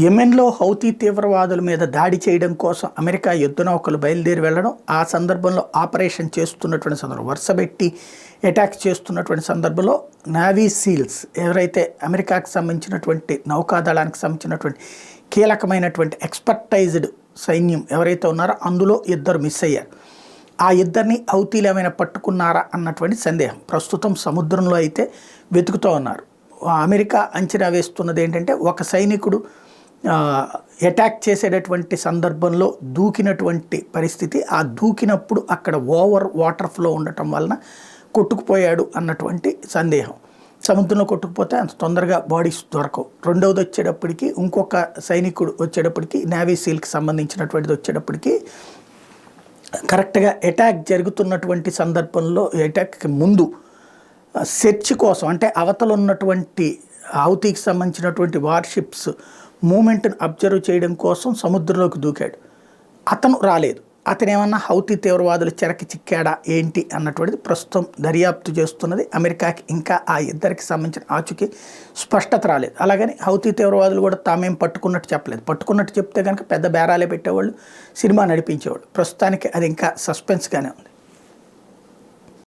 యెమెన్లో Houthi తీవ్రవాదుల మీద దాడి చేయడం కోసం అమెరికా యుద్ధ నౌకలు బయలుదేరి వెళ్ళడం, ఆ సందర్భంలో ఆపరేషన్ చేస్తున్నటువంటి సందర్భం వరుసపెట్టి అటాక్ చేస్తున్నటువంటి సందర్భంలో నావీ సీల్స్ ఎవరైతే అమెరికాకి సంబంధించినటువంటి నౌకాదళానికి సంబంధించినటువంటి కీలకమైనటువంటి ఎక్స్పర్టైజ్డ్ సైన్యం ఎవరైతే ఉన్నారో అందులో ఇద్దరు మిస్ అయ్యారు. ఆ ఇద్దరిని హౌతీలు ఏమైనా పట్టుకున్నారా అన్నటువంటి సందేహం ప్రస్తుతం సముద్రంలో అయితే వెతుకుతూ ఉన్నారు. అమెరికా అంచనా వేస్తున్నది ఏంటంటే ఒక సైనికుడు అటాక్ చేసేటటువంటి సందర్భంలో దూకినటువంటి పరిస్థితి, ఆ దూకినప్పుడు అక్కడ ఓవర్ వాటర్ ఫ్లో ఉండటం వలన కొట్టుకుపోయాడు అన్నటువంటి సందేహం. సముద్రంలో కొట్టుకుపోతే అంత తొందరగా బాడీస్ దొరకవు. రెండవది వచ్చేటప్పటికి ఇంకొక సైనికుడు వచ్చేటప్పటికి నేవీ సీల్కి సంబంధించినటువంటిది వచ్చేటప్పటికి కరెక్ట్గా అటాక్ జరుగుతున్నటువంటి సందర్భంలో అటాక్కి ముందు సెర్చ్ కోసం అంటే అవతల ఉన్నటువంటి హౌతీకి సంబంధించినటువంటి వార్షిప్స్ మూమెంట్ని అబ్జర్వ్ చేయడం కోసం సముద్రంలోకి దూకాడు. అతను రాలేదు. అతను ఏమన్నా హౌతీ తీవ్రవాదుల చెరకి చిక్కాడా ఏంటి అన్నటువంటిది ప్రస్తుతం దర్యాప్తు చేస్తున్నది. అమెరికాకి ఇంకా ఆ ఇద్దరికి సంబంధించిన ఆచూకీ స్పష్టత రాలేదు. అలాగని హౌతీ తీవ్రవాదులు కూడా తామేం పట్టుకున్నట్టు చెప్పలేదు. పట్టుకున్నట్టు చెప్తే కనుక పెద్ద బేరాలే పెట్టేవాళ్ళు, సినిమా నడిపించేవాళ్ళు. ప్రస్తుతానికి అది ఇంకా సస్పెన్స్గానే ఉంది.